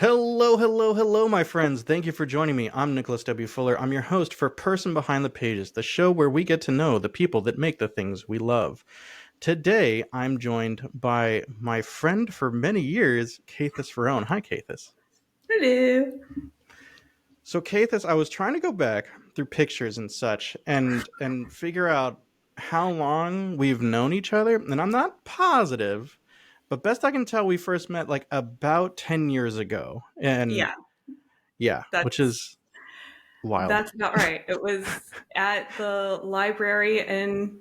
Hello, hello, hello, my friends. Thank you for joining me. I'm Nicholas W. Fuller. I'm your host for Person Behind the Pages, the show where we get to know the people that make the things we love. Today, I'm joined by my friend for many years, Caethes Faron. Hi, Caethes. Hello. So, Caethes, I was trying to go back through pictures and such and figure out how long we've known each other, and I'm not positive, but best I can tell, we first met like about 10 years ago. And Yeah, yeah, which that's is wild, that's about right. It was at the library in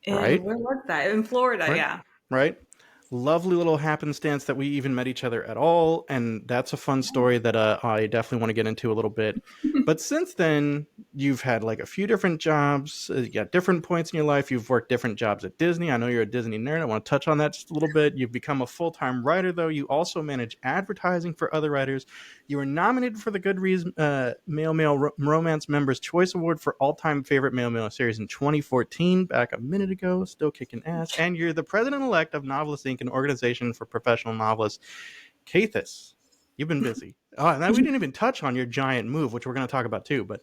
right? where was that? In Florida, Right? yeah. Right? Lovely little happenstance that we even met each other at all, and that's a fun story that I definitely want to get into a little bit. But since then, you've had like a few different jobs at different points in your life. You've worked different jobs at Disney. I know you're a Disney nerd. I want to touch on that just a little bit. You've become a full-time writer, though. You also manage advertising for other writers. You were nominated for the Goodreads Romance Members Choice Award for all-time favorite male series in 2014, back a minute ago, still kicking ass. And you're the president-elect of Novelist Inc., an organization for professional novelists. Caethes, you've been busy. Oh, and we didn't even touch on your giant move, which we're going to talk about too, but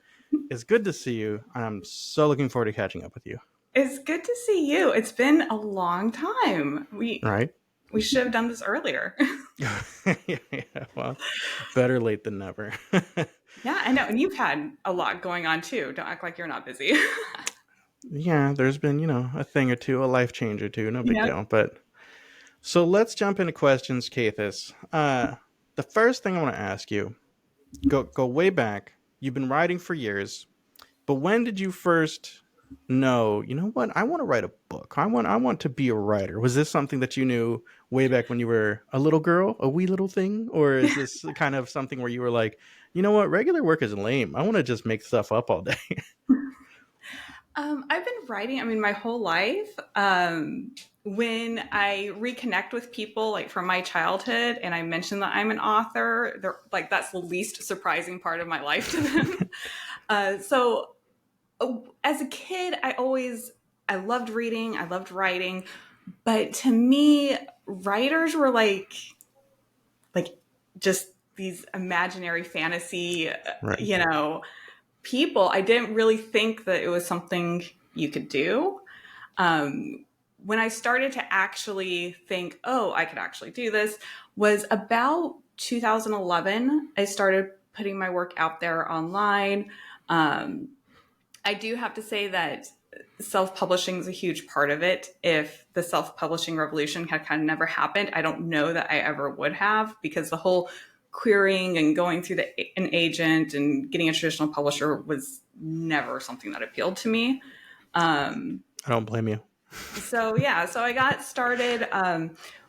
it's good to see you. I'm so looking forward to catching up with you. It's good to see you. It's been a long time. We Right? we should have done this earlier. Yeah, well, better late than never. Yeah, I know. And you've had a lot going on too. Don't act like you're not busy. Yeah, there's been, a thing or two, a life change or two, no big Yep. deal. But so let's jump into questions, Cathis. The first thing I want to ask you, go way back. You've been writing for years, but when did you first know, you know what, I want to write a book. I want to be a writer. Was this something that you knew way back when you were a little girl, a wee little thing? Or is this kind of something where you were like, you know what, regular work is lame. I want to just make stuff up all day. I've been writing, I mean, my whole life. When I reconnect with people like from my childhood and I mention that I'm an author, they're like, that's the least surprising part of my life to them. As a kid, I loved reading, I loved writing, but to me, writers were like just these imaginary fantasy, Right. people. I didn't really think that it was something you could do. Um, when I started to actually think, oh, I could actually do this, was about 2011. I started putting my work out there online. Um, I do have to say that self-publishing is a huge part of it. If the self-publishing revolution had kind of never happened, I don't know that I ever would have, because the whole querying and going through an agent and getting a traditional publisher was never something that appealed to me. Um, I don't blame you. so I got started,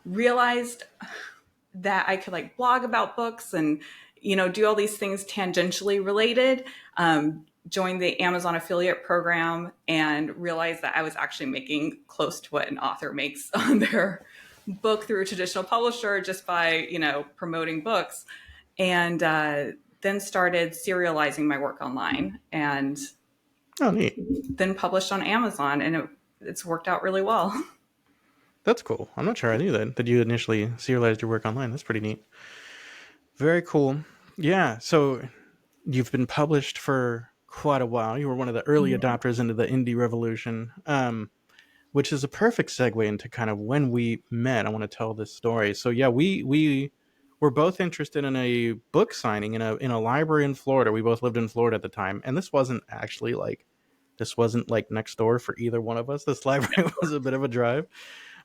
realized that I could like blog about books and, do all these things tangentially related. Joined the Amazon affiliate program and realized that I was actually making close to what an author makes on their book through a traditional publisher just by, promoting books. And then started serializing my work online and Oh, neat. then published on Amazon. And it's worked out really well. That's cool. I'm not sure I knew that you initially serialized your work online. That's pretty neat. Very cool. Yeah. So you've been published for quite a while. You were one of the early adopters into the indie revolution, which is a perfect segue into kind of when we met. I want to tell this story. So yeah, we were both interested in a book signing in a library in Florida. We both lived in Florida at the time, and this wasn't like next door for either one of us. This library was a bit of a drive.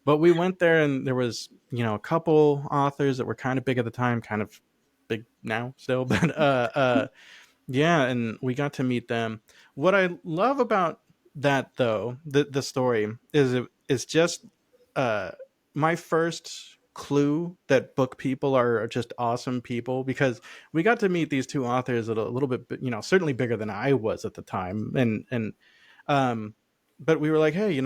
But we went there, and there was, a couple authors that were kind of big at the time, kind of big now still, but yeah, and we got to meet them. What I love about that, though, the story is just uh, my first clue that book people are just awesome people, because we got to meet these two authors that are a little bit, certainly bigger than I was at the time, and um, but we were like, hey,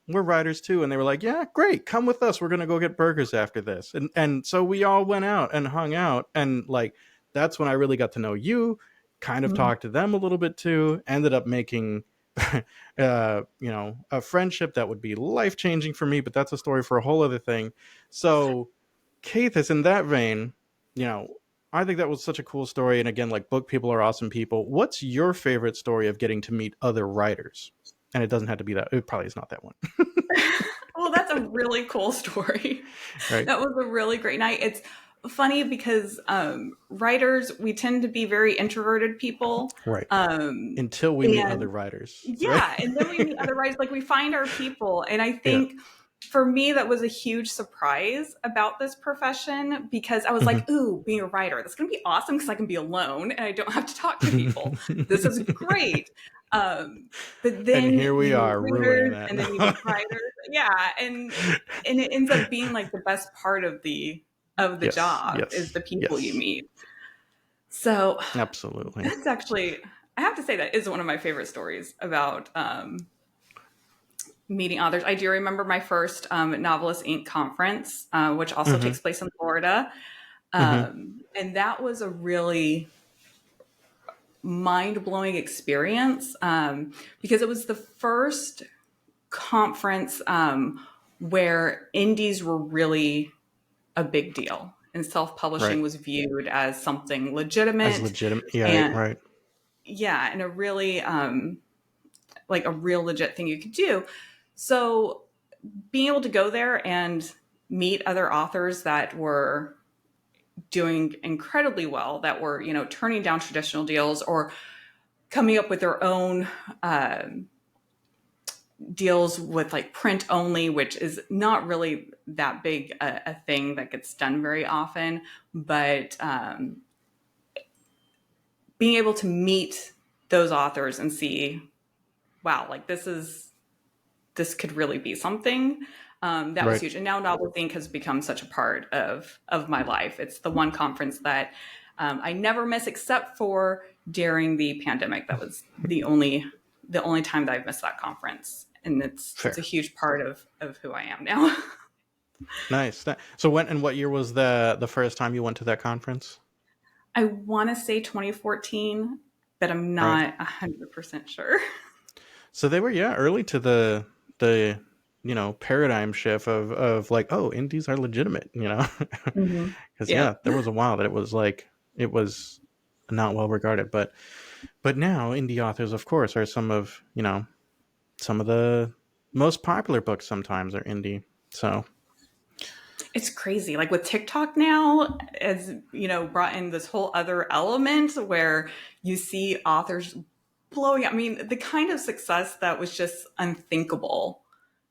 we're writers too, and they were like, yeah, great, come with us. We're gonna go get burgers after this, and so we all went out and hung out, and like that's when I really got to know you. Kind of talked to them a little bit too. Ended up making, a friendship that would be life changing for me. But that's a story for a whole other thing. So, Cathis, in that vein, you know, I think that was such a cool story. And again, like book people are awesome people. What's your favorite story of getting to meet other writers? And it doesn't have to be that. It probably is not that one, Well, that's a really cool story. right? That was a really great night. It's funny because writers, we tend to be very introverted people. Right. Um, Until we meet other and writers, right? yeah, and then we meet other writers, like we find our people. And I Yeah. think for me, that was a huge surprise about this profession because I was Mhm. like, ooh, being a writer, that's going to be awesome because I can be alone and I don't have to talk to people. This is great. But And then here we you meet are ruining readers that. and then you No. meet writers. Yeah. And it ends up being like the best part of the Yes. job is Yes. the people you Yes. meet. So Absolutely. that's actually, I have to say, that is one of my favorite stories about meeting authors. I do remember my first Novelist Inc. conference, which also Hmm. takes place in Florida. Hmm. And that was a really mind blowing experience because it was the first conference where indies were really a big deal and self Right. publishing was viewed as something As legitimate legitimate. Yeah. Right. and Right. yeah, and a really like a real legit thing you could do. So being able to go there and meet other authors that were doing incredibly well, that were, you know, turning down traditional deals or coming up with their own deals with like print only, which is not really that big a thing that gets done very often. But being able to meet those authors and see, wow, like this could really be something. That was Right. huge. And now Novel Think has become such a part of my life. It's the one conference that I never miss except for during the pandemic. That was the only time that I've missed that conference. And it's a Fair. huge part of who I am now. Nice. So when and what year was the first time you went to that conference? I want to say 2014, but I'm Right. not 100% sure. So they were, yeah, early to the paradigm shift of like, oh, indies are legitimate, Mm-hmm. because Yeah. yeah, there was a while that it was not well regarded, but now indie authors, of course, are some of the most popular books. Sometimes are indie. So It's crazy. Like with TikTok now, as you know, brought in this whole other element where you see authors blowing up. I mean, the kind of success that was just unthinkable,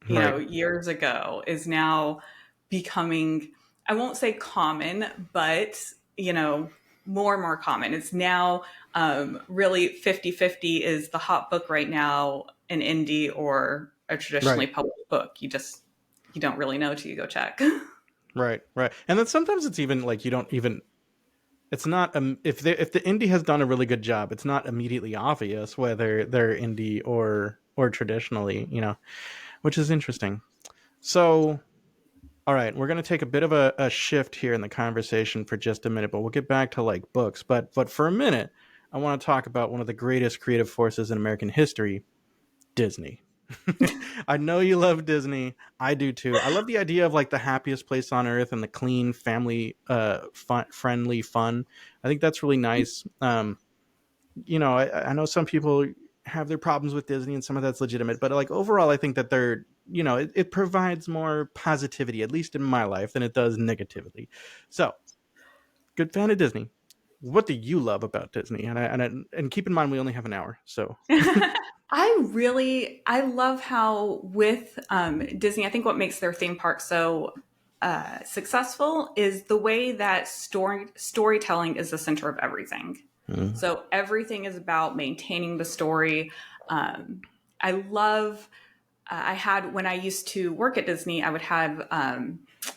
you know, right, years ago is now becoming, I won't say common, but, you know, more and more common. It's now really 50-50 is the hot book right now, an indie or a right, traditionally published book. You don't really know till you go check. right, and then sometimes it's even like you don't even. It's not if the indie has done a really good job, it's not immediately obvious whether they're indie or traditionally, which is interesting. So, all right, we're going to take a bit of a shift here in the conversation for just a minute, but we'll get back to like books. But for a minute, I want to talk about one of the greatest creative forces in American history, Disney. I know you love Disney. I do too. I love the idea of like the happiest place on earth and the clean, family, friendly fun. I think that's really nice. I know some people have their problems with Disney, and some of that's legitimate. But like overall, I think that it provides more positivity, at least in my life, than it does negativity. So, good fan of Disney. What do you love about Disney? And keep in mind, we only have an hour, so I love how with Disney, I think what makes their theme park so successful is the way that storytelling is the center of everything. mm, So everything is about maintaining the story. I love. I had when I used to work at Disney, I would have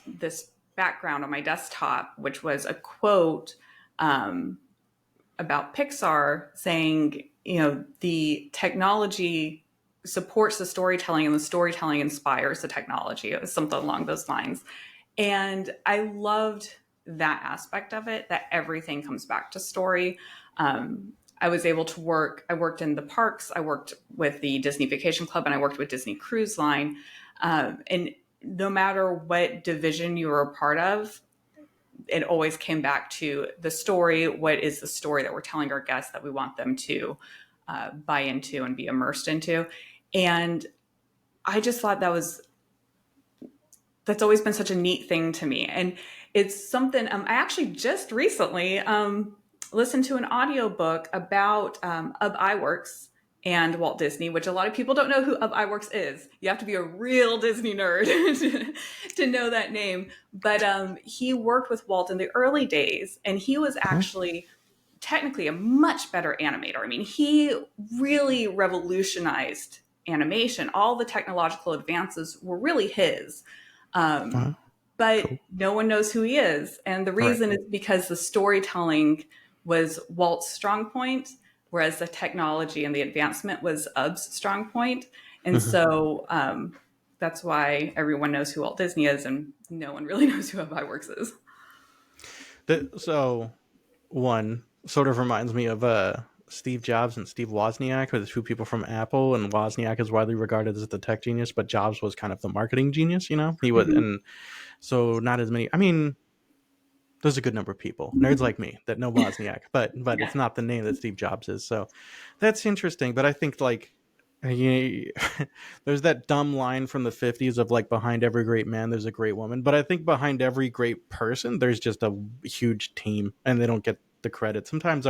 this background on my desktop, which was a quote about Pixar saying, you know, the technology supports the storytelling and the storytelling inspires the technology. It was something along those lines. And I loved that aspect of it, that everything comes back to story. I was able to I worked in the parks, I worked with the Disney Vacation Club, and I worked with Disney Cruise Line. And no matter what division you were a part of, it always came back to the story. What is the story that we're telling our guests that we want them to buy into and be immersed into? And I just thought that's always been such a neat thing to me. And it's something I actually just recently listened to an audiobook about Ub Iwerks and Walt Disney, which a lot of people don't know who Ub Iwerks is. You have to be a real Disney nerd to know that name. But he worked with Walt in the early days, and he was actually technically a much better animator. I mean, he really revolutionized animation. All the technological advances were really his. Uh, But cool. no one knows who he is. And the Right. reason is because the storytelling was Walt's strong point, whereas the technology and the advancement was Ub's strong point. And Mhm. so that's why everyone knows who Walt Disney is, and no one really knows who Ub Iwerks is. So one sort of reminds me of Steve Jobs and Steve Wozniak, who are the two people from Apple, and Wozniak is widely regarded as the tech genius, but Jobs was kind of the marketing genius. He was, Mhm. and so not as many. I mean, there's a good number of people, nerds like me, that know Wozniak, but Yeah. it's not the name that Steve Jobs is. So that's interesting. But I think like you there's that dumb line from the 50s of like behind every great man there's a great woman, but I think behind every great person there's just a huge team, and they don't get the credit. Sometimes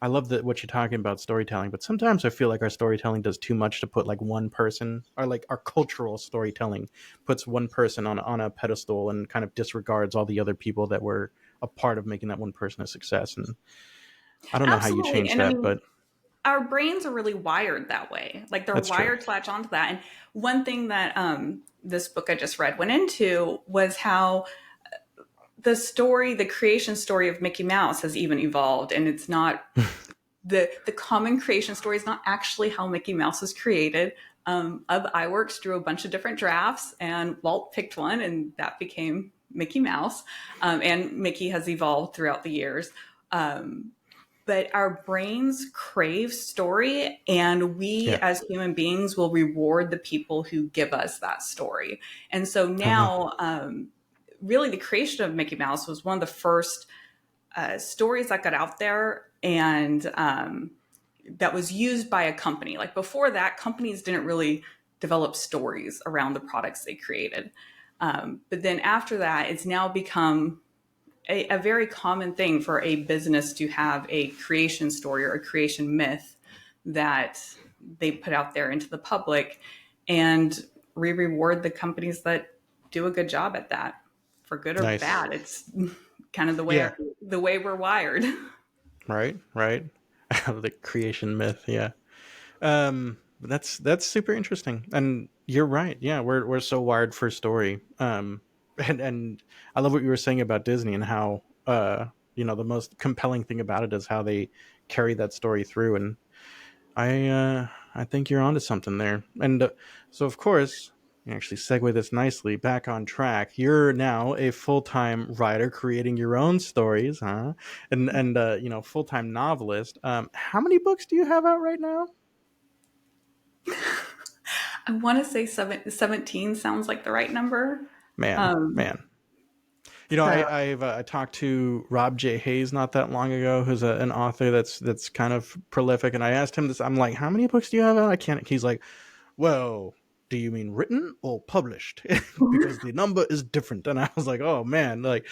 I love that what you're talking about storytelling, but sometimes I feel like our storytelling does too much to put like one person, or like our cultural storytelling puts one person on a pedestal and kind of disregards all the other people that were a part of making that one person a success. And I don't know how you Absolutely. change And I that, mean, but our brains are really wired that way. Like they're that's true. wired to latch onto that. And one thing that this book I just read went into was how the creation story of Mickey Mouse has even evolved. And it's not the common creation story is not actually how Mickey Mouse was created. Ub Iwerks drew a bunch of different drafts, and Walt picked one, and that became Mickey Mouse. And Mickey has evolved throughout the years. But our brains crave story, and we Yeah. as human beings will reward the people who give us that story. And so Oh wow. now, really, the creation of Mickey Mouse was one of the first stories that got out there, and that was used by a company. Like before that, companies didn't really develop stories around the products they created. But then after that, it's now become a very common thing for a business to have a creation story or a creation myth that they put out there into the public, and we reward the companies that do a good job at that, for good or Nice. bad. It's kind of Yeah. the way we're wired. Right. Right. The creation myth. Yeah. That's super interesting, and you're right. Yeah, we're so wired for story. And I love what you were saying about Disney and how the most compelling thing about it is how they carry that story through. And I think you're onto something there. And so of course, you actually segue this nicely back on track. You're now a full-time writer creating your own stories, huh? And full-time novelist. How many books do you have out right now? I want to say 17 sounds like the right number. Man, Um, man. so I talked to Rob J. Hayes not that long ago, who's an author that's kind of prolific, and I asked him this. I'm like, how many books do you have out? I can't. He's like, well, do you mean written or published? Because the number is different. And I was like, oh man, like,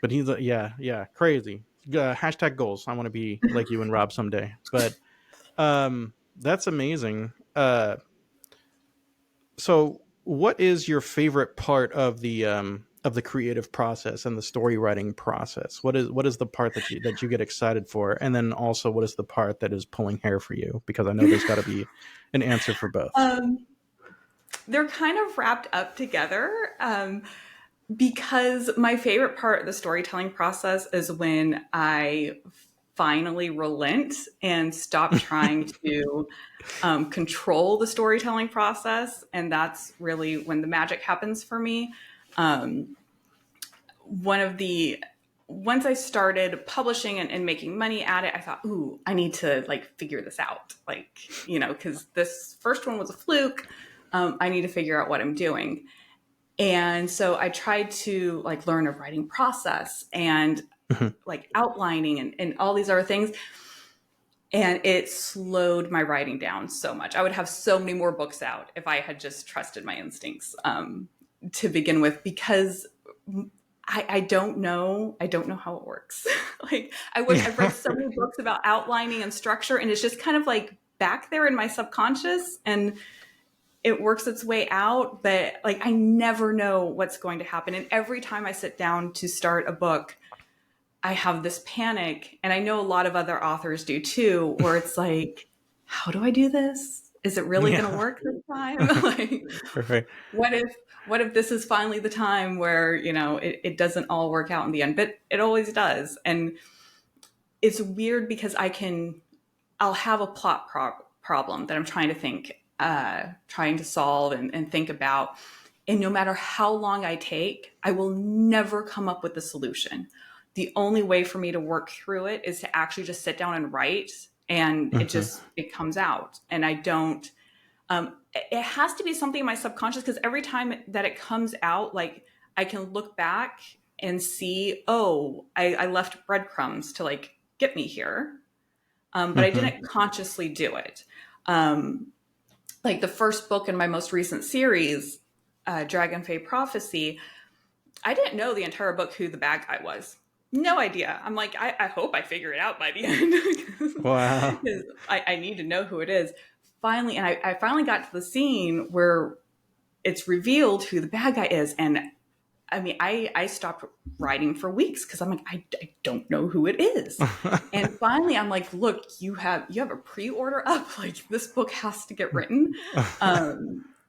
but he's like, yeah, yeah, crazy. Hashtag goals. I want to be like you and Rob someday. But that's amazing. So what is your favorite part of the creative process and the story writing process? What is the part that you get excited for, and then also what is the part that is pulling hair for you? Because I know there's got to be an answer for both. um, they're kind of wrapped up together, because my favorite part of the storytelling process is when I finally relent and stop trying to control the storytelling process. And that's really when the magic happens for me. Um, one of the Once I started publishing and making money at it, I thought, ooh, I need to like figure this out. Like, because this first one was a fluke. I need to figure out what I'm doing. And so I tried to like learn a writing process and Mhm. like outlining and all these other things. And it slowed my writing down so much. I would have so many more books out if I had just trusted my instincts to begin with, because I don't know. I don't know how it works. Like I've read so many books about outlining and structure, and it's just kind of like back there in my subconscious, and it works its way out. But like I never know what's going to happen, and every time I sit down to start a book, I have this panic, and I know a lot of other authors do too, where it's like, how do I do this? Is it really going to Yeah. work this time? Like, Right. what if this is finally the time where it doesn't all work out in the end? But it always does, and it's weird because I'll have a problem that I'm trying to solve and think about. And no matter how long I take, I will never come up with a solution. The only way for me to work through it is to actually just sit down and write, and Hmm. it comes out. And I don't, it has to be something in my subconscious, because every time that it comes out, like I can look back and see, oh, I left breadcrumbs to like get me here, but I Hmm. didn't consciously do it. Um, like the first book in my most recent series, Dragon Fae Prophecy, I didn't know the entire book who the bad guy was. No idea. I'm like, I hope I figure it out by the end, Wow. because I need to know who it is. Finally, and I finally got to the scene where it's revealed who the bad guy is. And I mean, I stopped writing for weeks because I'm like, I don't know who it is. And finally, I'm like, look, you have a pre-order up. Like this book has to get written.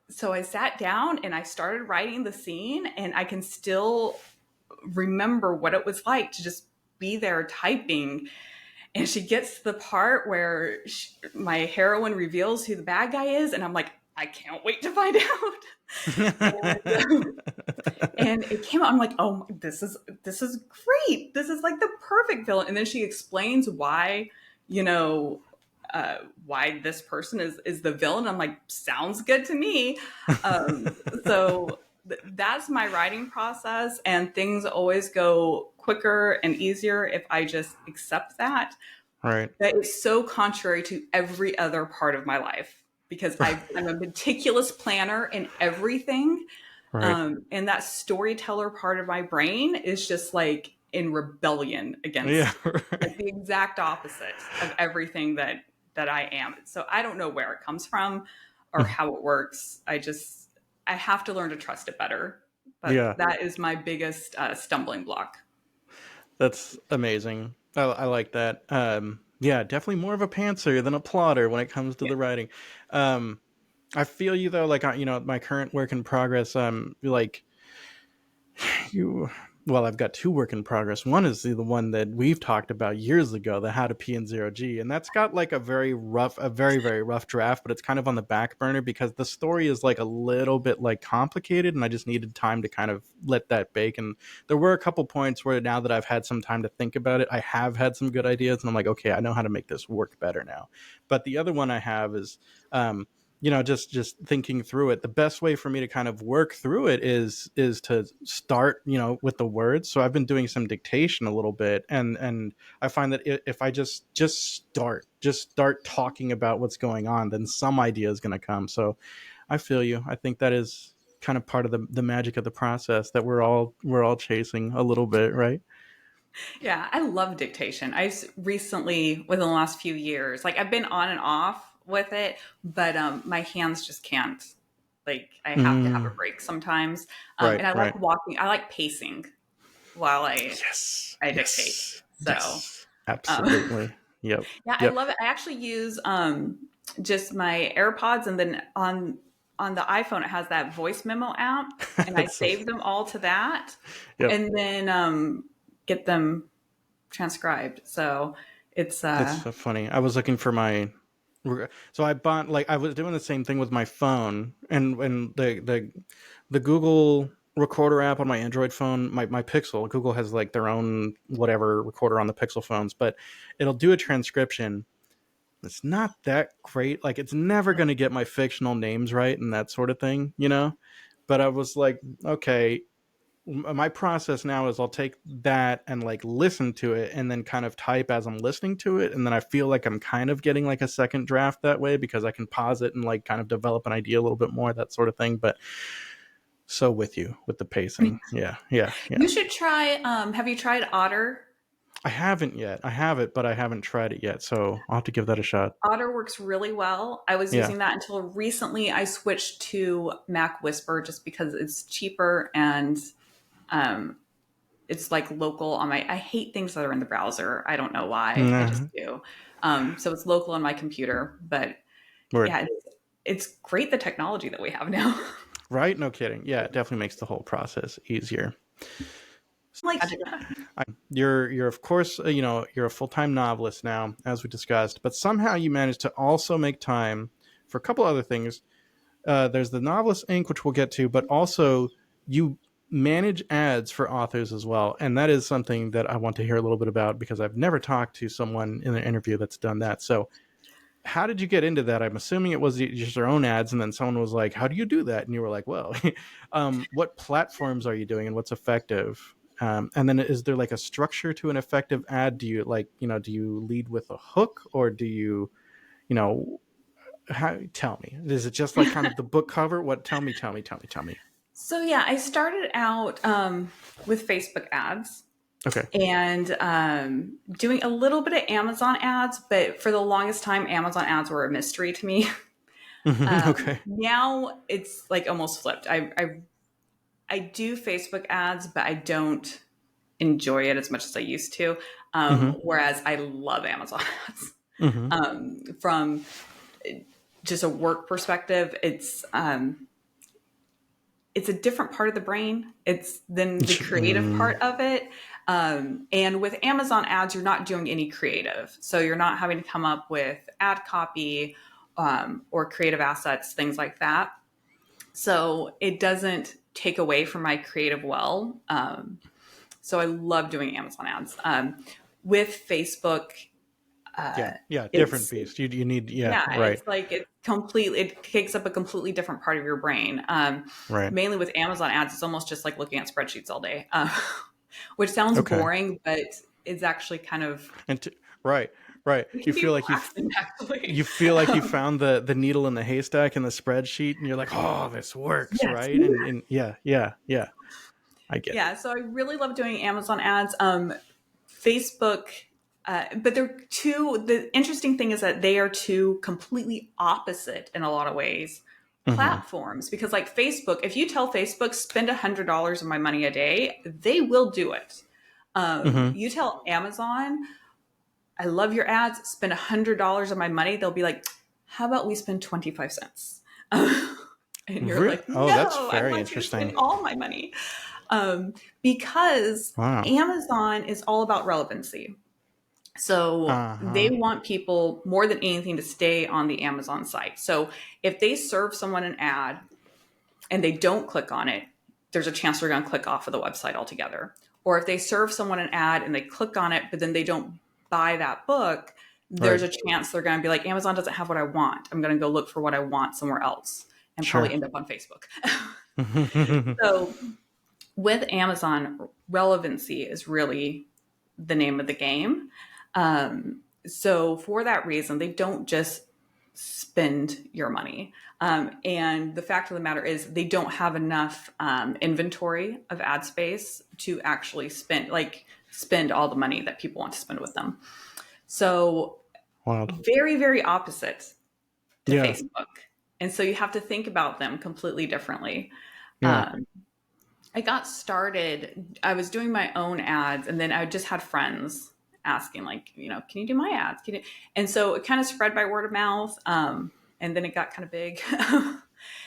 So I sat down and I started writing the scene, and I can still remember what it was like to just be there typing. And she gets to the part where my heroine reveals who the bad guy is, and I'm like, I can't wait to find out. And it came out. I'm like, oh, this is great. This is like the perfect villain. And then she explains why, you know, why this person is the villain. I'm like, sounds good to me. So that's my writing process, and things always go quicker and easier if I just accept that. Right. That is so contrary to every other part of my life, because I'm a meticulous planner in everything, Right. and that storyteller part of my brain is just like in rebellion Yeah. against like Right. the exact opposite of everything that I am. So I don't know where it comes from or how it works. I have to learn to trust it better. But Yeah. that is my biggest stumbling block. That's amazing. I like that. Yeah, definitely more of a pantser than a plotter when it comes to Yeah. the writing. Um, I feel you though, like my current work in progress. Like you well, I've got two work in progress. One is the one that we've talked about years ago, the How to P in Zero G, and that's got like a very very rough draft, but it's kind of on the back burner because the story is like a little bit like complicated, and I just needed time to kind of let that bake. And there were a couple points where now that I've had some time to think about it, I have had some good ideas, and I'm like, okay, I know how to make this work better now. But the other one I have is just thinking through it, the best way for me to kind of work through it is to start with the words. So I've been doing some dictation a little bit, and I find that if I just start talking about what's going on, then some idea is going to come. So I feel you. I think that is kind of part of the magic of the process that we're all chasing a little bit, right? Yeah, I love dictation. Recently, within the last few years, like I've been on and off with it, but my hands just can't. Like I have to have a Mm, break sometimes, right, and I like right. walking. I like pacing while Yes, I dictate. yes, So yes, um, absolutely. Yep, yeah, I yep. love it. I actually use just my AirPods, and then on the iPhone it has that voice memo app, and I That's so, save them all to that, yep. and then get them transcribed. So it's That's so funny. I was looking for my, so I bought, like, I was doing the same thing with my phone, and the Google recorder app on my Android phone, my Pixel. Google has like their own whatever recorder on the Pixel phones, but it'll do a transcription. It's not that great. Like, it's never going to get my fictional names right and that sort of thing, But I was like, okay, my process now is I'll take that and like listen to it and then kind of type as I'm listening to it, and then I feel like I'm kind of getting like a second draft that way because I can pause it and like kind of develop an idea a little bit more, that sort of thing. But so with you with the pacing. Yeah, yeah, yeah. You should try. Have you tried Otter? I haven't yet. I have it, but I haven't tried it yet, so I'll have to give that a shot. Otter works really well. I was Yeah. using that until recently. I switched to Mac Whisper just because it's cheaper and um, it's like local on my. I hate things that are in the browser. I don't know why. I just Nah. do. So it's local on my computer, but Word. yeah, it's great the technology that we have now. Right? No kidding. Yeah, it definitely makes the whole process easier. Like You're of course, you're a full-time novelist now, as we discussed, but somehow you managed to also make time for a couple other things. There's the Novelist Inc., which we'll get to, but also you manage ads for authors as well, and that is something that I want to hear a little bit about because I've never talked to someone in an interview that's done that. So how did you get into that? I'm assuming it was just your own ads, and then someone was like, how do you do that? And you were like, well, what platforms are you doing and what's effective? And then is there like a structure to an effective ad? Do you like, do you lead with a hook, or do you know, tell me, is it just like kind of the book cover? What, tell me. so, yeah, I started out with Facebook ads Okay. and doing a little bit of Amazon ads, but for the longest time, Amazon ads were a mystery to me. Okay. Now it's like almost flipped. I do Facebook ads, but I don't enjoy it as much as I used to. Mm-hmm. Whereas I love Amazon ads. Mm-hmm. From just a work perspective, it's a different part of the brain. It's then the creative part of it. And with Amazon ads, you're not doing any creative. So you're not having to come up with ad copy or creative assets, things like that. So it doesn't take away from my creative well. So I love doing Amazon ads. With Facebook, Yeah, different it's beast. You need, yeah, yeah, right, it's like it takes up a completely different part of your brain. right. Mainly with Amazon ads, it's almost just like looking at spreadsheets all day, which sounds Okay. boring, but it's actually kind of And right, right. it You can be feel like relaxing actually. you feel like you Um, found the needle in the haystack in the spreadsheet, and you're like, oh, this works, yes, right? And yeah, yeah, yeah. I get it. yeah. So I really love doing Amazon ads. Facebook, but they're two. The interesting thing is that they are two completely opposite in a lot of ways Mm-hmm. platforms. Because like Facebook, if you tell Facebook spend $100 of my money a day, they will do it. Mm-hmm. You tell Amazon, I love your ads, spend $100 of my money, they'll be like, how about we spend 25 cents? And you're like, Oh, that's no, I very want you to spend interesting. all my money. Because Wow. Amazon is all about relevancy. So Uh they huh. want people more than anything to stay on the Amazon site. So if they serve someone an ad and they don't click on it, there's a chance they're going to click off of the website altogether. Or if they serve someone an ad and they click on it, but then they don't buy that book, there's Right. a chance they're going to be like, Amazon doesn't have what I want. I'm going to go look for what I want somewhere else and probably Sure. end up on Facebook. So with Amazon, relevancy is really the name of the game. So for that reason, they don't just spend your money. And the fact of the matter is, they don't have enough inventory of ad space to actually spend all the money that people want to spend with them. So Wild. very, very opposite to Yeah. Facebook. And so you have to think about them completely differently. Yeah. Um, I got started, I was doing my own ads, and then I just had friends asking, like, can you do my ads? And so it kind of spread by word of mouth. And then it got kind of big.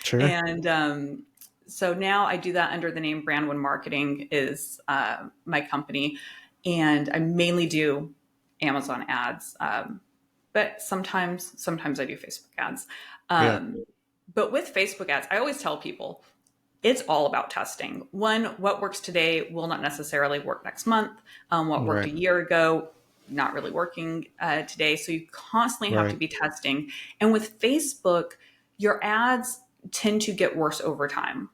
Sure. And so now I do that under the name Brand One Marketing is my company. And I mainly do Amazon ads. But sometimes I do Facebook ads. Yeah. But with Facebook ads, I always tell people, it's all about testing. One, what works today will not necessarily work next month. What worked a Right. year ago, not really working today. So you constantly have to Right. be testing. And with Facebook, your ads tend to get worse over time.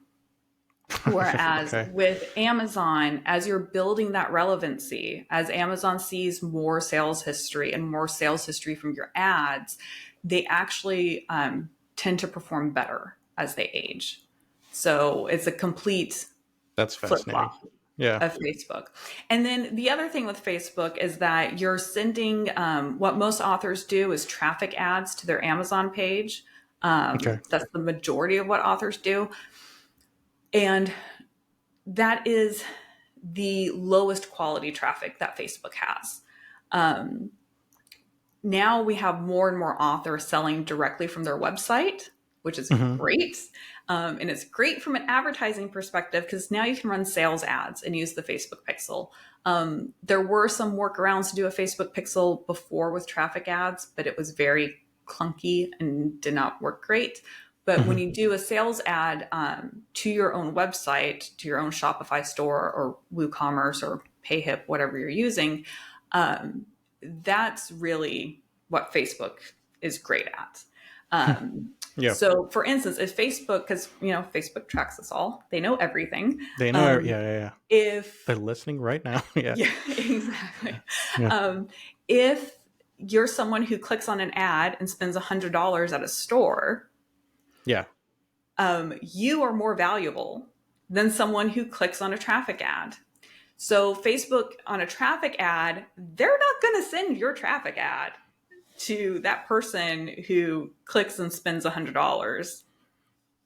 Whereas Okay. with Amazon, as you're building that relevancy, as Amazon sees more sales history and more sales history from your ads, they actually tend to perform better as they age. So it's a complete That's flip fascinating. flop Yeah. of Facebook. And then the other thing with Facebook is that you're sending what most authors do is traffic ads to their Amazon page. Okay. That's the majority of what authors do. And that is the lowest quality traffic that Facebook has. Um, Now we have more and more authors selling directly from their website, which is Hmm. great. And it's great from an advertising perspective because now you can run sales ads and use the Facebook pixel. There were some workarounds to do a Facebook pixel before with traffic ads, but it was very clunky and did not work great. But when Hmm. you do a sales ad to your own website, to your own Shopify store or WooCommerce or PayHip, whatever you're using, um, that's really what Facebook is great at. Yeah. So, for instance, if Facebook, because Facebook tracks us all, they know everything. They know. Um, Yeah. Yeah. Yeah. They're if listening right now. Yeah. Yeah, exactly. Yeah. If you're someone who clicks on an ad and spends $100 at a store, Yeah. you are more valuable than someone who clicks on a traffic ad. So Facebook on a traffic ad, they're not going to send your traffic ad to that person who clicks and spends $100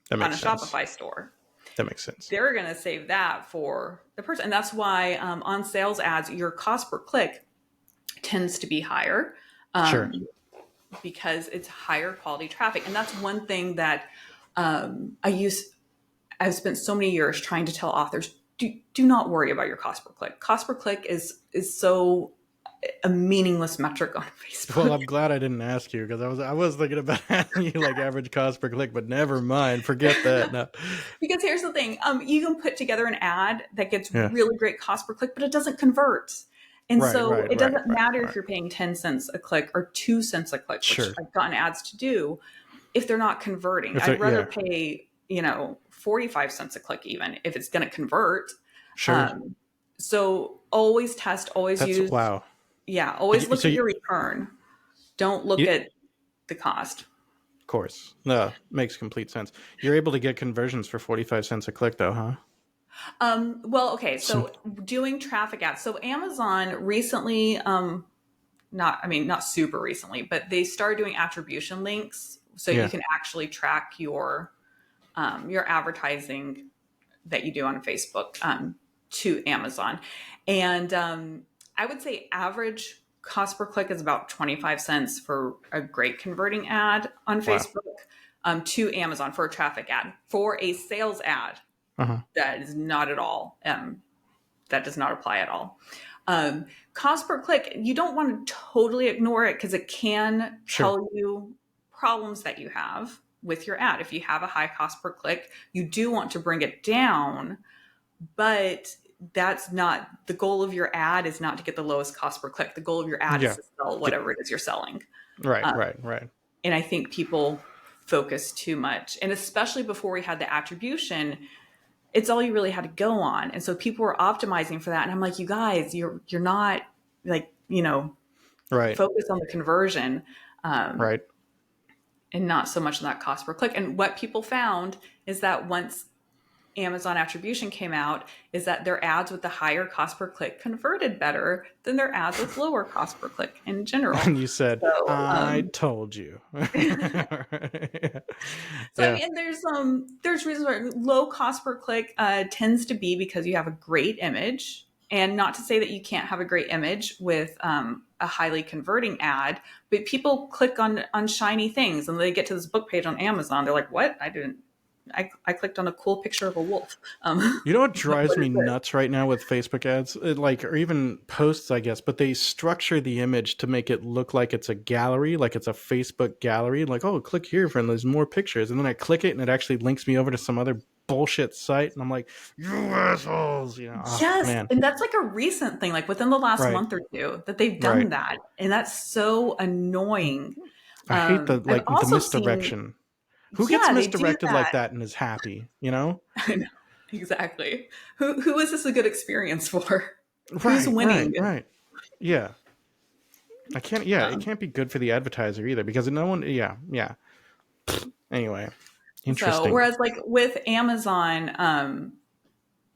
That on a makes sense. Shopify store. That makes sense. They're going to save that for the person. And that's why on sales ads, your cost per click tends to be higher Sure. because it's higher quality traffic. And that's one thing that I've spent so many years trying to tell authors, do not worry about your cost per click. Cost per click is so a meaningless metric on Well, Facebook. I'm glad I didn't ask you because I was thinking about asking you like average cost per click, but never mind. Forget that. No. Because here's the thing, you can put together an ad that gets Yeah. really great cost per click, but it doesn't convert. And Right. so Right. it Right. doesn't Right. matter if Right. you're paying 10 cents a click or 2 cents a click, which Sure. I've gotten ads to do, if they're not converting. If I'd it, rather yeah. pay, 45 cents a click even if it's going to convert. Sure. Um, so always test, always That's use, wow. yeah, always look So at you, your return. Don't look you, at the cost. of course, no, makes complete sense. You're able to get conversions for 45 cents a click, though, huh? Well, okay, So, so doing traffic ads. So Amazon recently, not super recently, but they started doing attribution links, so you yeah. can actually track your advertising that you do on Facebook to Amazon. And I would say average cost per click is about 25 cents for a great converting ad on Wow. Facebook to Amazon for a traffic ad. For a sales ad, Uh huh. that is not at all. That does not apply at all. Cost per click, you don't want to totally ignore it because it can Sure. tell you problems that you have with your ad. If you have a high cost per click, you do want to bring it down, but that's not the goal of your ad is not to get the lowest cost per click. The goal of your ad is Yeah. to sell Get, whatever it is you're selling. right. Right. Right. And I think people focus too much. And especially before we had the attribution, it's all you really had to go on. And so people were optimizing for that. And I'm like, you guys, you're not like, Right. focus on the conversion Right. and not so much on that cost per click. And what people found is that once Amazon attribution came out, is that their ads with the higher cost per click converted better than their ads with lower cost per click in general. And you said, So, I told you. So I Yeah. mean, there's reasons why low cost per click tends to be because you have a great image, and not to say that you can't have a great image with a highly converting ad, but people click on shiny things and they get to this book page on Amazon. They're like, "What? I clicked on a cool picture of a wolf." You know what drives What me is this? nuts right now with Facebook ads, or even posts, I guess, but they structure the image to make it look like it's a gallery, like it's a Facebook gallery. Like, oh, click here for and there's more pictures, and then I click it and it actually links me over to some other bullshit site, and I'm like, you assholes, oh, Yes, man, and that's like a recent thing, like within the last right, month or two, that they've right. done that, and that's so annoying. I hate I've the also seen, misdirection. Who gets yeah, they do misdirected like that. that and is happy? You know? I know. Exactly. Who is this a good experience for? Who's Right, right, winning? right. Yeah. I can't. Yeah, it Um, can't be good for the advertiser either because no one. Yeah, yeah. Anyway, so interesting. whereas like with Amazon,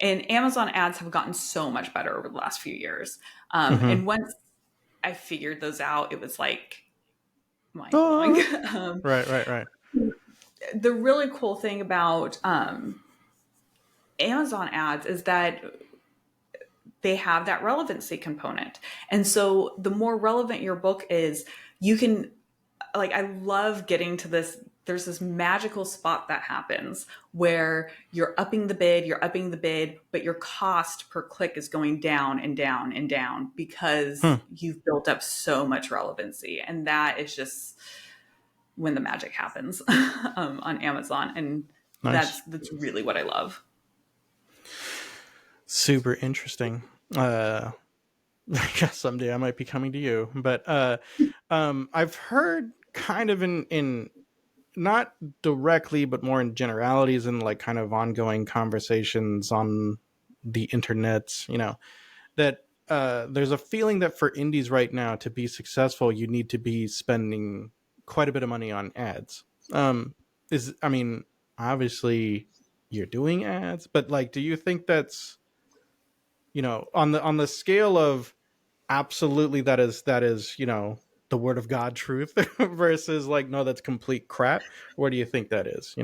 and Amazon ads have gotten so much better over the last few years. Mm-hmm. And once I figured those out, it was like mind blowing. Ah, right, right, right. The really cool thing about Amazon ads is that they have that relevancy component. And so the more relevant your book is, you can, like, I love getting to this. There's this magical spot that happens where you're upping the bid, but your cost per click is going down and down and down because Hmm. you've built up so much relevancy. And that is just when the magic happens on Amazon. And Nice. that's really what I love. Super interesting. I guess someday I might be coming to you, but I've heard kind of in not directly, but more in generalities and like kind of ongoing conversations on the internet. That there's a feeling that for indies right now to be successful, you need to be spending quite a bit of money on ads. Is I mean, obviously you're doing ads, but like, do you think that's on the scale of absolutely that is the word of God truth versus like no that's complete crap? Where do you think that is?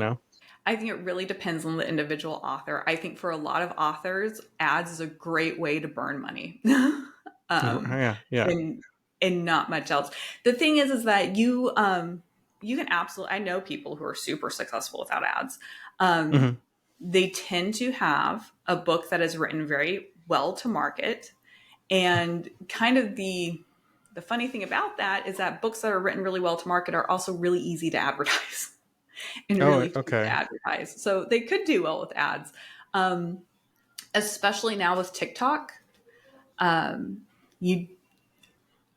I think it really depends on the individual author. I think for a lot of authors, ads is a great way to burn money. um, Yeah, yeah. and and not much else. The thing is that you can absolutely. I know people who are super successful without ads. Um, Hmm. they tend to have a book that is written very well to market, and kind of the funny thing about that is that books that are written really well to market are also really easy to advertise. And Oh, really cheap to okay. advertise. So they could do well with ads, um, especially now with TikTok. You,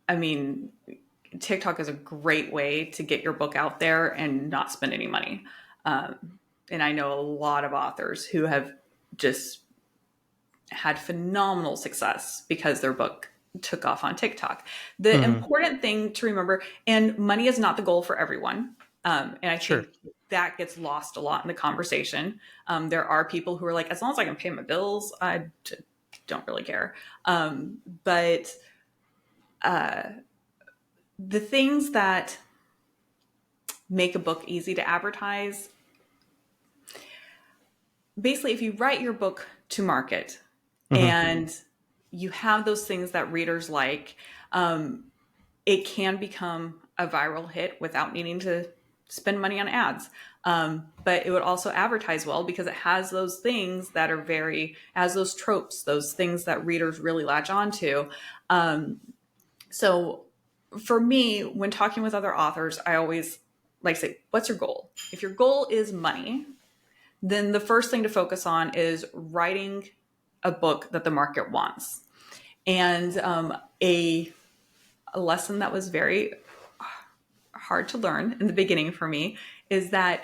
I mean, TikTok is a great way to get your book out there and not spend any money. And I know a lot of authors who have just had phenomenal success because their book took off on TikTok. The Hmm. important thing to remember, and money is not the goal for everyone. And I Sure. think that gets lost a lot in the conversation. There are people who are like, as long as I can pay my bills, don't really care. But the things that make a book easy to advertise, basically, if you write your book to market Hmm. and you have those things that readers like, it can become a viral hit without needing to spend money on ads. But it would also advertise well because it has those things that are has those tropes, those things that readers really latch onto. So for me, when talking with other authors, I always like say, what's your goal? If your goal is money, then the first thing to focus on is writing a book that the market wants. And a lesson that was very hard to learn in the beginning for me is that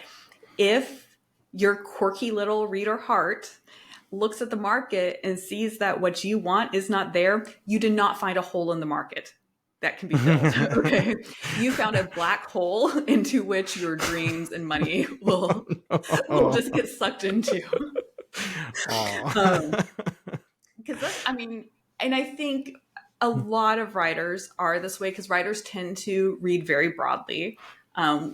if your quirky little reader heart looks at the market and sees that what you want is not there, you did not find a hole in the market that can be filled. Okay. You found a black hole into which your dreams and money will Oh. just get sucked into. Oh. Um, because that's, I mean, and I think a lot of writers are this way because writers tend to read very broadly.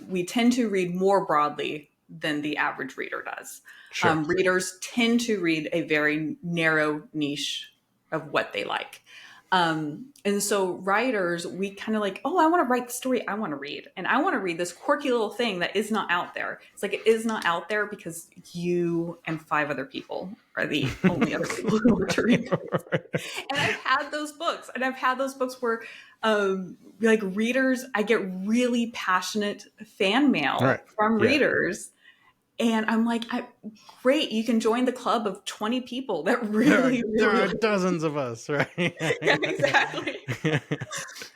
We tend to read more broadly than the average reader does. Sure. Readers tend to read a very narrow niche of what they like. And so writers, we kind of like, oh, I want to write the story I want to read. And I want to read this quirky little thing that is not out there. It's like it is not out there because you and five other people are the only other people who want to read this. And I've had those books. And I've had those books where like readers, I get really passionate fan Right. mail from Yeah. readers. And I'm like, great, you can join the club of 20 people that really, There really are like. dozens of us, right? Yeah, exactly.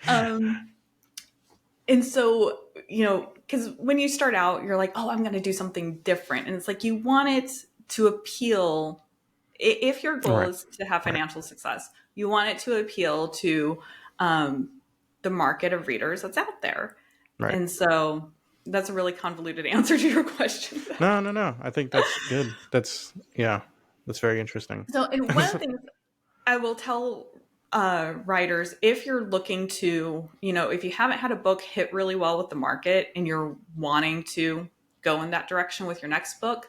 Um, and so, because when you start out, you're like, oh, I'm going to do something different. And it's like you want it to appeal If your goal Right. is to have Right. financial success, you want it to appeal to the market of readers that's out there. Right. And so that's a really convoluted answer to your question. No, no, no. I think that's good. Yeah, that's very interesting. So, and one of the things I will tell writers, if you're looking to, if you haven't had a book hit really well with the market and you're wanting to go in that direction with your next book,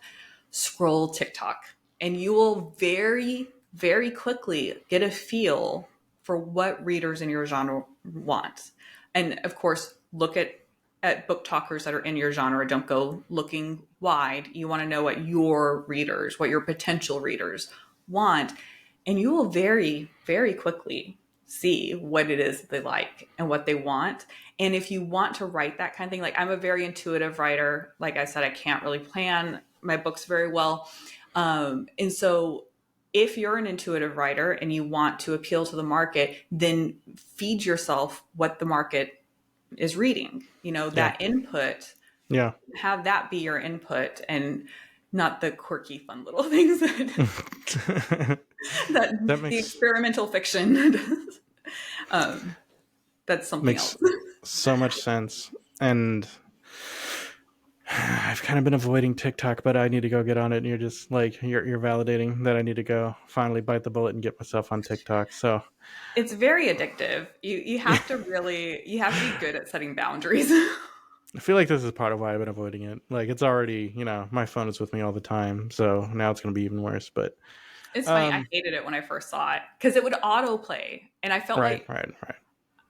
scroll TikTok and you will very, very quickly get a feel for what readers in your genre want. And of course, look at book talkers that are in your genre. Don't go looking wide. You want to know what your readers, what your potential readers want. And you will very, very quickly see what it is they like and what they want. And if you want to write that kind of thing, like I'm a very intuitive writer. Like I said, I can't really plan my books very well. And so if you're an intuitive writer and you want to appeal to the market, then feed yourself what the market is reading, Yeah. that input, Yeah. have that be your input and not the quirky, fun little things that That the makes experimental fiction does. That's something makes else. so much sense. And I've kind of been avoiding TikTok, but I need to go get on it. And you're just like you're validating that I need to go finally bite the bullet and get myself on TikTok. So It's very addictive. You have to be good at setting boundaries. I feel like this is part of why I've been avoiding it. Like it's already, my phone is with me all the time, so now it's going to be even worse. But It's funny. I um, hated it when I first saw it because it would autoplay, and I felt right, like right, right.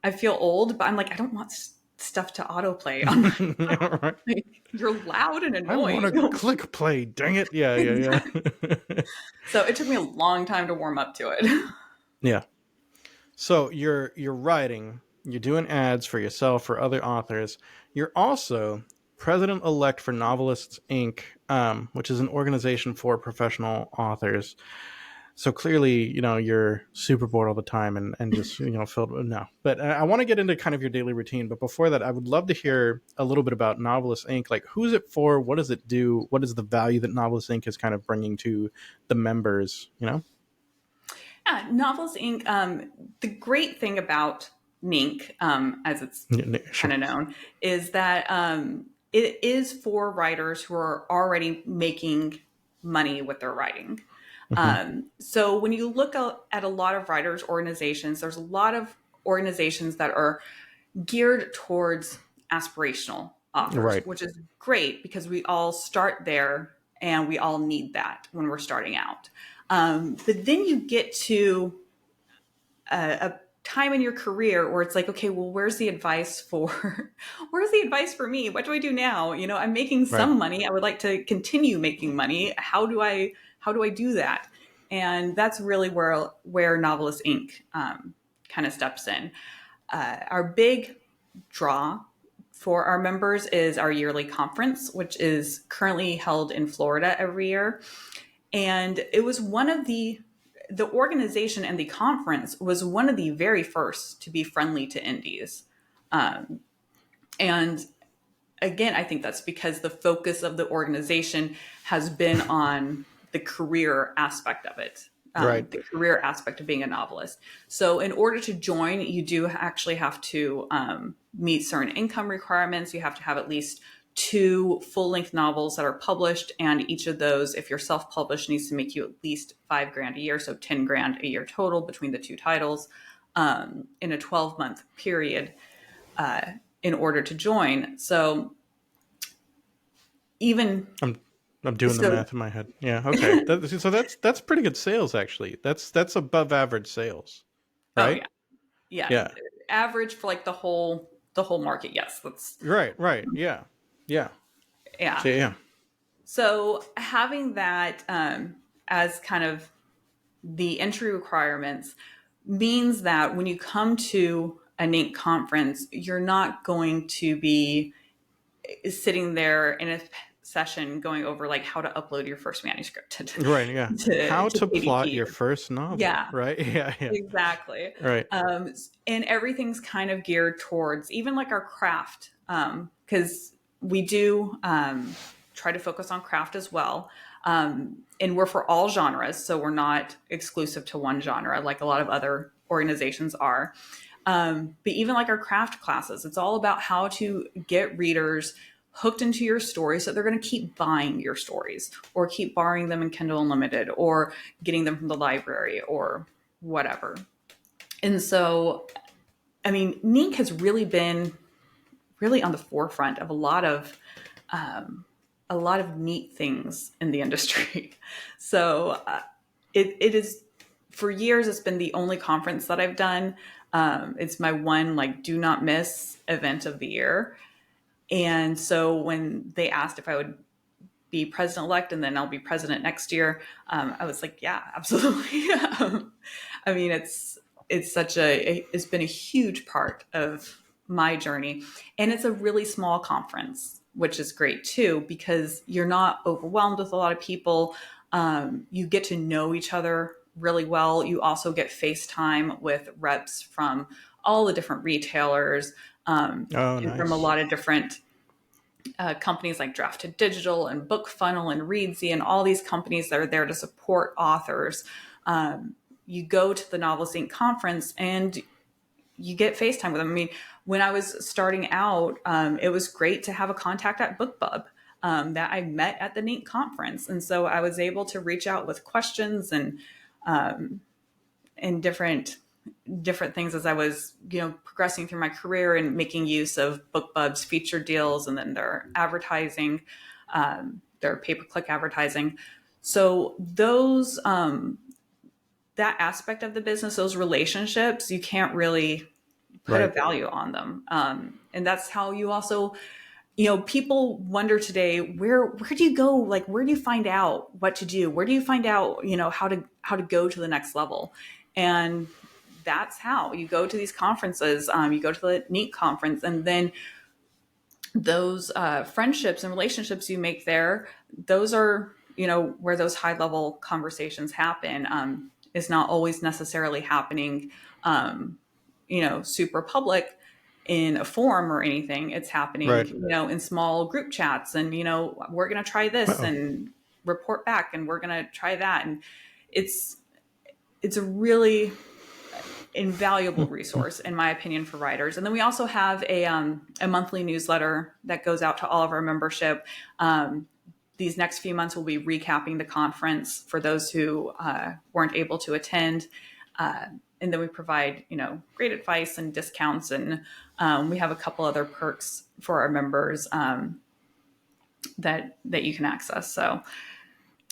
I feel old, but I'm like I don't want stuff to autoplay on my phone. Right. Like, you're loud and I want annoying. to click play. Dang it! Yeah, yeah, yeah. So it took me a long time to warm up to it. Yeah. So you're writing, you're doing ads for yourself, for other authors. You're also president elect for Novelists Inc., which is an organization for professional authors. So clearly, you're super bored all the time and just filled with no. But I want to get into kind of your daily routine. But before that, I would love to hear a little bit about Novelists Inc. Like, who's it for? What does it do? What is the value that Novelists Inc. is kind of bringing to the members? Yeah, Novels Inc. The great thing about Nink, as it's Sure. kind of known, is that it is for writers who are already making money with their writing. Hmm. So when you look at a lot of writers' organizations, there's a lot of organizations that are geared towards aspirational authors, Right. which is great because we all start there and we all need that when we're starting out. But then you get to a time in your career where it's like, okay, well, where's the advice for where's the advice for me? What do I do now? I'm making Right. some money. I would like to continue making money. How do I do that? And that's really where Novelist Inc. Kind of steps in. Our big draw for our members is our yearly conference, which is currently held in Florida every year. And it was one of the organization and the conference was one of the very first to be friendly to indies. And again, I think that's because the focus of the organization has been on the career aspect of it, Right. the career aspect of being a novelist. So, in order to join, you do actually have to meet certain income requirements. You have to have at least 2 full-length novels that are published, and each of those, if you're self-published, needs to make you at least $5,000 a year, so $10,000 a year total between the 2 titles in a 12-month period in order to join. So even I'm doing the so, math in my head. Yeah. Okay. So that's pretty good sales actually. That's above average sales, oh right? yeah, yeah, Yeah. average for like the whole market. Yes, that's Right. Right. Yeah. Yeah. yeah. So yeah. So having that as kind of the entry requirements means that when you come to a NINC conference, you're not going to be sitting there in a session going over like how to upload your first manuscript to Right. Yeah. How to plot KDP. your first novel. Yeah, Right. Yeah. Yeah. exactly. Right. And everything's kind of geared towards even like our craft, because we do try to focus on craft as well. And we're for all genres, so we're not exclusive to one genre like a lot of other organizations are. But even like our craft classes, it's all about how to get readers hooked into your story so they're going to keep buying your stories or keep borrowing them in Kindle Unlimited or getting them from the library or whatever. And so, I mean, Nink has really been really on the forefront of a lot of neat things in the industry. So it is, for years, it's been the only conference that I've done. It's my one like do not miss event of the year. And so when they asked if I would be president elect and then I'll be president next year, I was like, yeah, absolutely. I mean, it's been a huge part of my journey, and it's a really small conference, which is great too because you're not overwhelmed with a lot of people. You get to know each other really well. You also get FaceTime with reps from all the different retailers, Oh, and from a nice. lot of different companies like Drafted Digital and Book Funnel and Readsy and all these companies that are there to support authors. You go to the Novelist Inc. conference and you get FaceTime with them. I mean, when I was starting out, it was great to have a contact at BookBub that I met at the NINC conference. And so I was able to reach out with questions and different things as I was, progressing through my career and making use of BookBub's featured deals and then their advertising, their pay-per-click advertising. So those, that aspect of the business, those relationships, you can't really put a Right. value on them. And that's how you also, people wonder today, where do you go? Like, where do you find out what to do? Where do you find out, how to go to the next level? And that's how you go to these conferences. You go to the NEAT conference, and then those friendships and relationships you make there, those are, where those high level conversations happen. Is not always necessarily happening, super public in a forum or anything. It's happening, Right. in small group chats, and, we're going to try this Uh-oh. and report back, and we're going to try that. And it's, it's a really invaluable resource, in my opinion, for writers. And then we also have a monthly newsletter that goes out to all of our membership. These next few months, we'll be recapping the conference for those who weren't able to attend. And then we provide, great advice and discounts. And we have a couple other perks for our members that you can access. So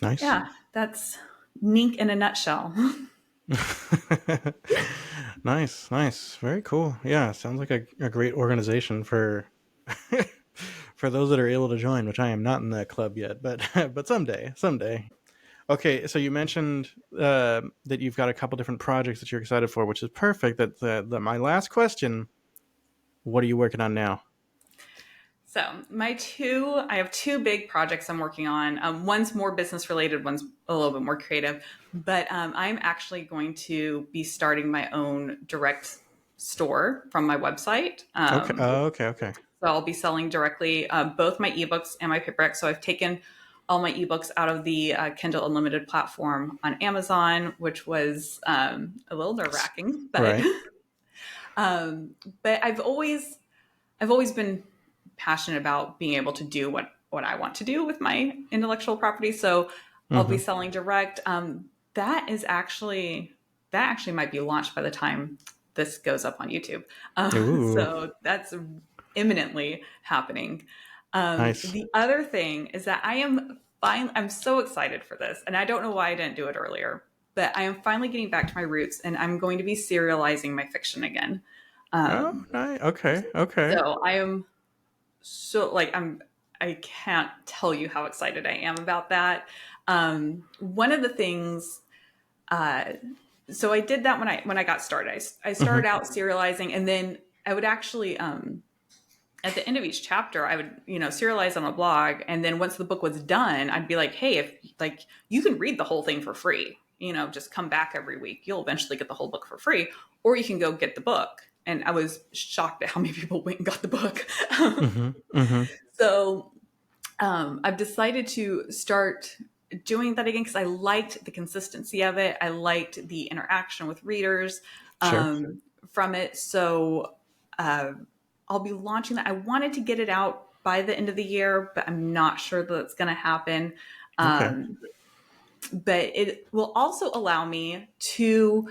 Nice. yeah, that's Nink in a nutshell. Nice, nice. Very cool. Yeah, sounds like a great organization for for those that are able to join, which I am not in that club yet, but but someday, someday. Okay, so you mentioned that you've got a couple different projects that you're excited for, which is perfect. That my last question: what are you working on now? So I have two big projects I'm working on. One's more business related, one's a little bit more creative. But I'm actually going to be starting my own direct store from my website. Okay. Okay. Okay. So I'll be selling directly both my ebooks and my paperback. So I've taken all my ebooks out of the Kindle Unlimited platform on Amazon, which was a little nerve wracking, but Right. but I've always been passionate about being able to do what I want to do with my intellectual property. So I'll be Mm-hmm. selling direct. That actually might be launched by the time this goes up on YouTube. Ooh, So that's imminently happening. nice. The other thing is that I'm so excited for this, and I don't know why I didn't do it earlier, but I am finally getting back to my roots, and I'm going to be serializing my fiction again. Oh, Um, nice. Okay. Okay. so I am so like I can't tell you how excited I am about that. One of the things, uh, so I did that when I got started. I Mm-hmm. started out serializing, and then I would actually at the end of each chapter, I would, serialize on a blog. And then once the book was done, I'd be like, hey, if like you can read the whole thing for free, just come back every week. You'll eventually get the whole book for free, or you can go get the book. And I was shocked at how many people went and got the book. Mm-hmm. Mm-hmm. So I've decided to start doing that again because I liked the consistency of it. I liked the interaction with readers Sure. from it. So uh, I'll be launching that. I wanted to get it out by the end of the year, but I'm not sure that it's going to happen. Okay. Um, but it will also allow me to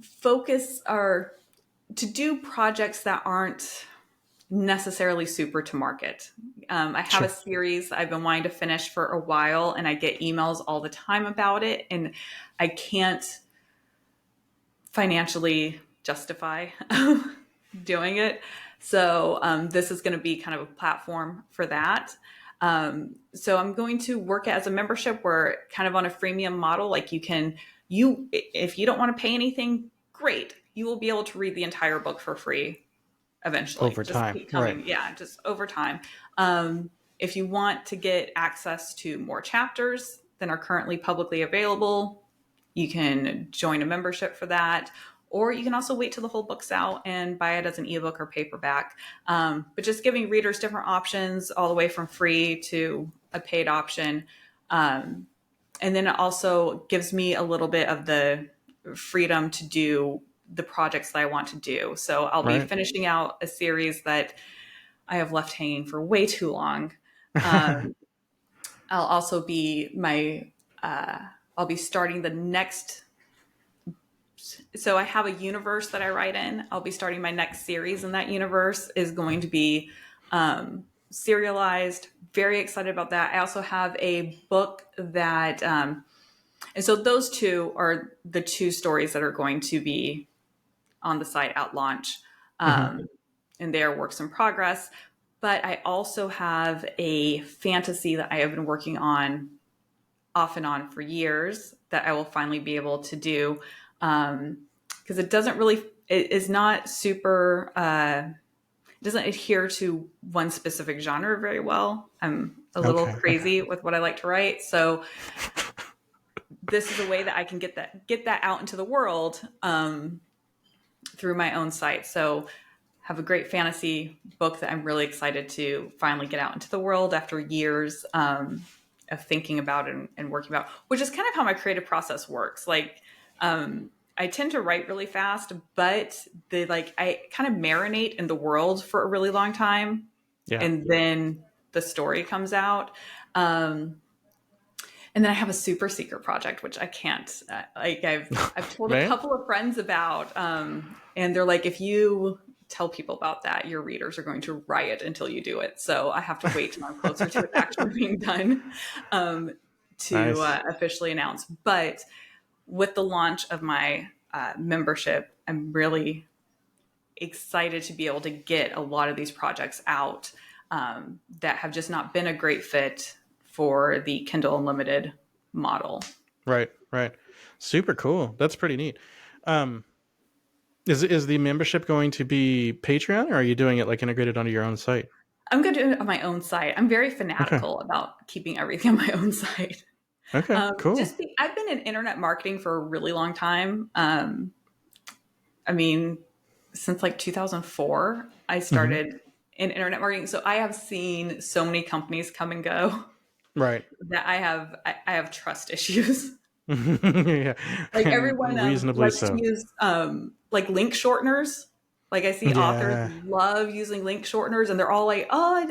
focus or to do projects that aren't necessarily super to market. I have a Sure. series I've been wanting to finish for a while, and I get emails all the time about it, and I can't financially justify doing it. So this is going to be kind of a platform for that. So I'm going to work as a membership where kind of on a freemium model, like you if you don't want to pay anything, great. You will be able to read the entire book for free eventually. Over Just time. keep Right. coming. Yeah, just over time. If you want to get access to more chapters than are currently publicly available, you can join a membership for that. Or you can also wait till the whole book's out and buy it as an ebook or paperback. But just giving readers different options, all the way from free to a paid option. And then it also gives me a little bit of the freedom to do the projects that I want to do. So I'll be Right. finishing out a series that I have left hanging for way too long. Um, I'll also be I'll be starting the next. So I have a universe that I write in. I'll be starting my next series, and that universe is going to be serialized. Very excited about that. I also have a book that, and so those two are the two stories that are going to be on the site at launch. Hmm. And they are works in progress. But I also have a fantasy that I have been working on off and on for years that I will finally be able to do. Because it doesn't really, it is not super, it doesn't adhere to one specific genre very well. I'm a little Okay. Okay. crazy with what I like to write. So this is a way that I can get that out into the world through my own site. So have a great fantasy book that I'm really excited to finally get out into the world after years of thinking about it and working about, which is kind of how my creative process works. Like, I tend to write really fast, but I kind of marinate in the world for a really long time, Yeah. and then the story comes out. And then I have a super secret project, which I can't. I've told a Man. couple of friends about, and they're like, if you tell people about that, your readers are going to riot until you do it. So I have to wait till I'm closer to it actually being done to Nice. officially announce. But with the launch of my membership, I'm really excited to be able to get a lot of these projects out that have just not been a great fit for the Kindle Unlimited model. Right. Right. Super cool. That's pretty neat. Um, is the membership going to be Patreon, or are you doing it like integrated onto your own site? I'm going to do it on my own site. I'm very Okay. fanatical about keeping everything on my own site. Okay. Cool. I've been in internet marketing for a really long time. I mean, since like 2004, I Hmm. started in internet marketing. So I have seen so many companies come and go Right. that I have trust issues. Yeah. Like And everyone reasonably likes to so. use like link shorteners. Like I see authors Yeah. love using link shorteners, and they're all like, "Oh,"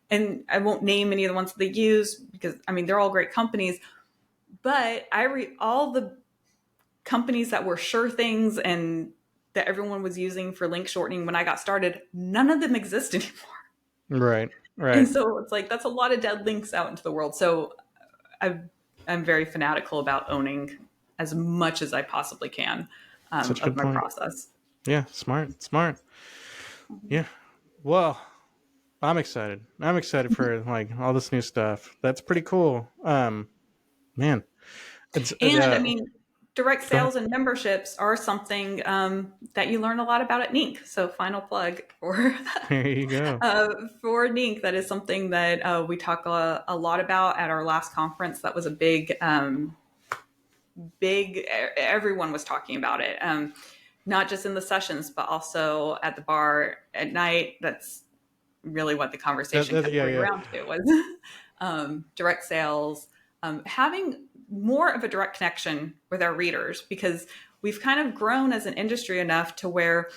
and I won't name any of the ones that they use because I mean they're all great companies. But I read all the companies that were sure things and that everyone was using for link shortening when I got started. None of them exist anymore, Right. and Right. so it's like that's a lot of dead links out into the world. So I I'm very fanatical about owning as much as I possibly can Such a of good my point. process. Yeah. Smart. Smart. Yeah. Well, I'm excited. I'm excited for like all this new stuff. That's pretty cool. Man, it's And I mean, direct go ahead. sales and memberships are something that you learn a lot about at Nink. So, final plug for There you go. for Nink. That is something that we talk a lot about at our last conference. That was a big. Everyone was talking about it, not just in the sessions, but also at the bar at night. That's really what the conversation kept Yeah, going yeah. around to was direct sales, having more of a direct connection with our readers, because we've kind of grown as an industry enough to where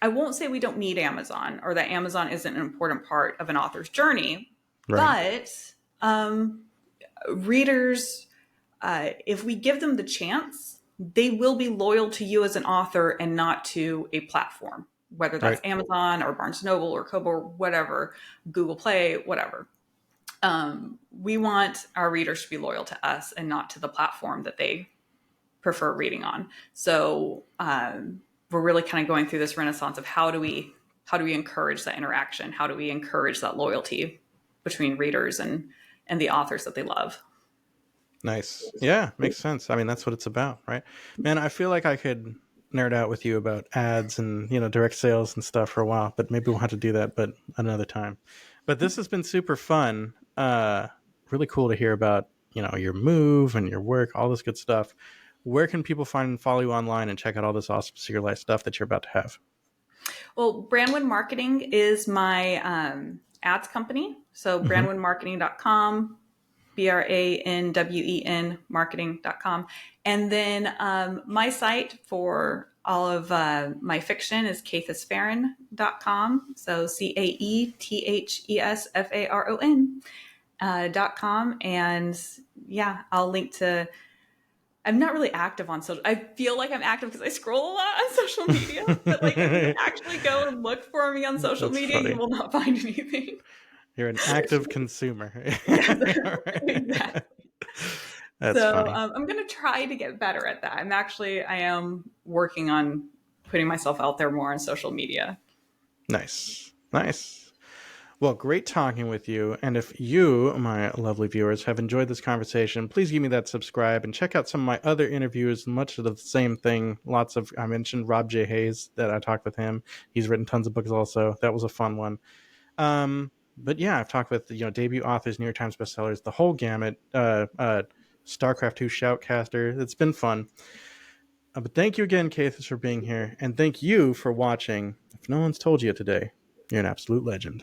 I won't say we don't need Amazon or that Amazon isn't an important part of an author's journey, Right. but readers, if we give them the chance, they will be loyal to you as an author and not to a platform, whether that's Right. Amazon or Barnes Noble or Kobo or whatever, Google Play, whatever. We want our readers to be loyal to us and not to the platform that they prefer reading on. So we're really kind of going through this renaissance of how do we encourage that interaction? How do we encourage that loyalty between readers and the authors that they love? Nice. Yeah, makes sense. I mean, that's what it's about, right? Man, I feel like I could nerd out with you about ads and, direct sales and stuff for a while, but maybe we'll have to do that but another time. But this has been super fun. Really cool to hear about, your move and your work, all this good stuff. Where can people find and follow you online and check out all this awesome Secret Life stuff that you're about to have? Well, Brandwood Marketing is my ads company. So Mm-hmm. brandwoodmarketing.com, BRANWEN marketing.com. And then my site for all of my fiction is caethesfaron.com. So CAETHESFARON.com. And yeah, I'll link to. I'm not really active on social. I feel like I'm active because I scroll a lot on social media. But like, if you actually go and look for me on social That's media, you funny. will not find anything. You're an active consumer. Yes, exactly. That's So funny. I'm going to try to get better at that. I am working on putting myself out there more on social media. Nice. Nice. Well, great talking with you. And if you, my lovely viewers, have enjoyed this conversation, please give me that subscribe and check out some of my other interviews. Much of the same thing. I mentioned Rob J. Hayes, that I talked with him. He's written tons of books also. That was a fun one. But yeah, I've talked with, debut authors, New York Times bestsellers, the whole gamut, StarCraft 2 Shoutcaster. It's been fun. But thank you again, Caethes, for being here. And thank you for watching. If no one's told you today, you're an absolute legend.